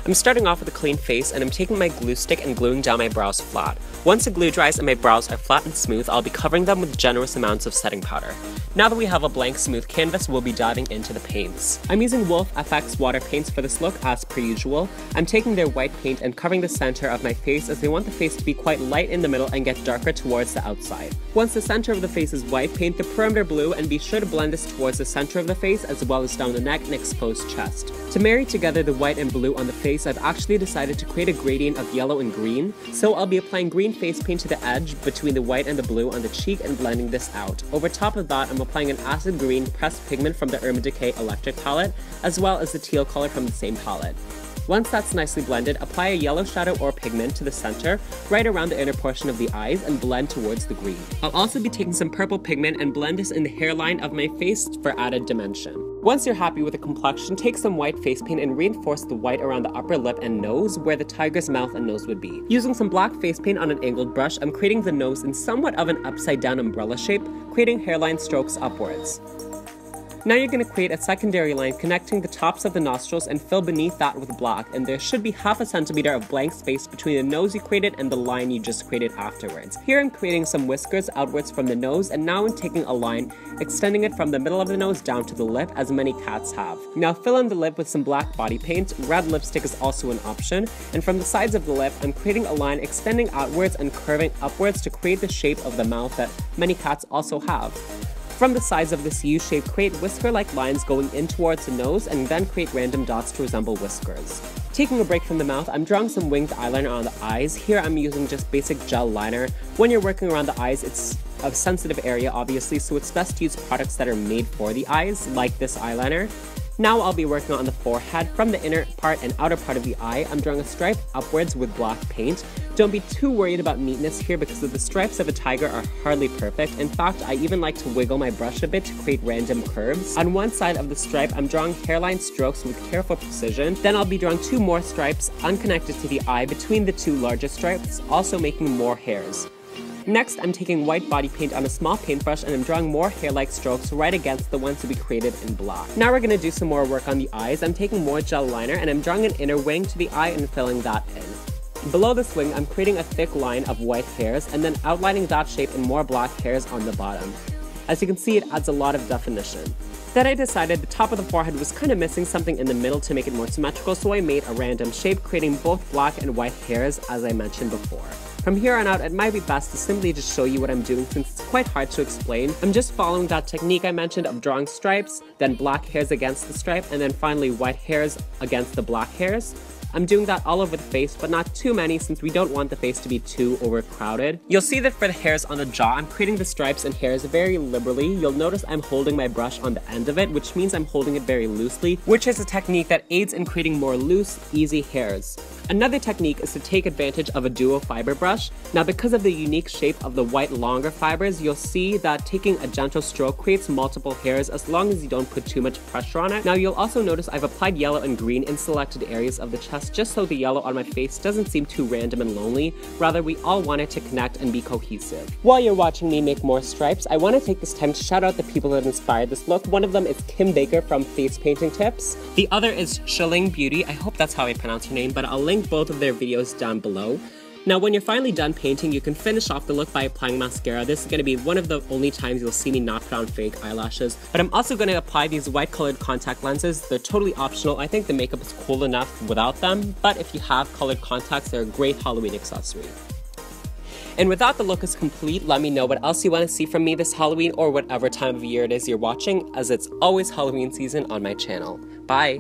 I'm starting off with a clean face, and I'm taking my glue stick and gluing down my brows flat. Once the glue dries and my brows are flat and smooth, I'll be covering them with generous amounts of setting powder. Now that we have a blank smooth canvas, we'll be diving into the paints. I'm using Wolfe FX water paints for this look as per usual. I'm taking their white paint and covering the center of my face as I want the face to be quite light in the middle and get darker towards the outside. Once the center of the face is white, paint the perimeter blue and be sure to blend this towards the center of the face as well as down the neck and exposed chest. To marry together the white and blue on the face, I've actually decided to create a gradient of yellow and green, so I'll be applying green face paint to the edge between the white and the blue on the cheek and blending this out. Over top of that, I'm applying an acid green pressed pigment from the Decay electric palette, as well as the teal color from the same palette. Once that's nicely blended, apply a yellow shadow or pigment to the center, right around the inner portion of the eyes, and blend towards the green. I'll also be taking some purple pigment and blend this in the hairline of my face for added dimension. Once you're happy with the complexion, take some white face paint and reinforce the white around the upper lip and nose where the tiger's mouth and nose would be. Using some black face paint on an angled brush, I'm creating the nose in somewhat of an upside down umbrella shape, creating hairline strokes upwards. Now you're going to create a secondary line connecting the tops of the nostrils and fill beneath that with black, and there should be half a centimeter of blank space between the nose you created and the line you just created afterwards. Here I'm creating some whiskers outwards from the nose, and now I'm taking a line, extending it from the middle of the nose down to the lip as many cats have. Now fill in the lip with some black body paint. Red lipstick is also an option, and from the sides of the lip I'm creating a line extending outwards and curving upwards to create the shape of the mouth that many cats also have. From the sides of this U shape, create whisker-like lines going in towards the nose and then create random dots to resemble whiskers. Taking a break from the mouth, I'm drawing some winged eyeliner on the eyes. Here I'm using just basic gel liner. When you're working around the eyes, it's a sensitive area obviously, so it's best to use products that are made for the eyes, like this eyeliner. Now I'll be working on the forehead. From the inner part and outer part of the eye, I'm drawing a stripe upwards with black paint. Don't be too worried about neatness here because the stripes of a tiger are hardly perfect. In fact, I even like to wiggle my brush a bit to create random curves. On one side of the stripe, I'm drawing hairline strokes with careful precision. Then I'll be drawing two more stripes unconnected to the eye between the two larger stripes, also making more hairs. Next, I'm taking white body paint on a small paintbrush and I'm drawing more hair-like strokes right against the ones to be created in black. Now we're going to do some more work on the eyes. I'm taking more gel liner and I'm drawing an inner wing to the eye and filling that in. Below this wing, I'm creating a thick line of white hairs and then outlining that shape in more black hairs on the bottom. As you can see, it adds a lot of definition. Then I decided the top of the forehead was kind of missing something in the middle to make it more symmetrical, so I made a random shape, creating both black and white hairs as I mentioned before. From here on out, it might be best to simply just show you what I'm doing since it's quite hard to explain. I'm just following that technique I mentioned of drawing stripes, then black hairs against the stripe, and then finally white hairs against the black hairs. I'm doing that all over the face, but not too many since we don't want the face to be too overcrowded. You'll see that for the hairs on the jaw, I'm creating the stripes and hairs very liberally. You'll notice I'm holding my brush on the end of it, which means I'm holding it very loosely, which is a technique that aids in creating more loose, easy hairs. Another technique is to take advantage of a duo fiber brush. Now because of the unique shape of the white longer fibers, you'll see that taking a gentle stroke creates multiple hairs as long as you don't put too much pressure on it. Now you'll also notice I've applied yellow and green in selected areas of the chest just so the yellow on my face doesn't seem too random and lonely. Rather, we all want it to connect and be cohesive. While you're watching me make more stripes, I want to take this time to shout out the people that inspired this look. One of them is Kim Baker from Face Painting Tips. The other is Shilling Beauty. I hope that's how I pronounce her name, but I'll link both of their videos down below. Now when you're finally done painting, you can finish off the look by applying mascara. This is going to be one of the only times you'll see me not put on fake eyelashes. But I'm also going to apply these white colored contact lenses. They're totally optional. I think the makeup is cool enough without them, but if you have colored contacts, they're a great Halloween accessory. And with that, the look is complete. Let me know what else you want to see from me this Halloween or whatever time of year it is you're watching, as it's always Halloween season on my channel. Bye!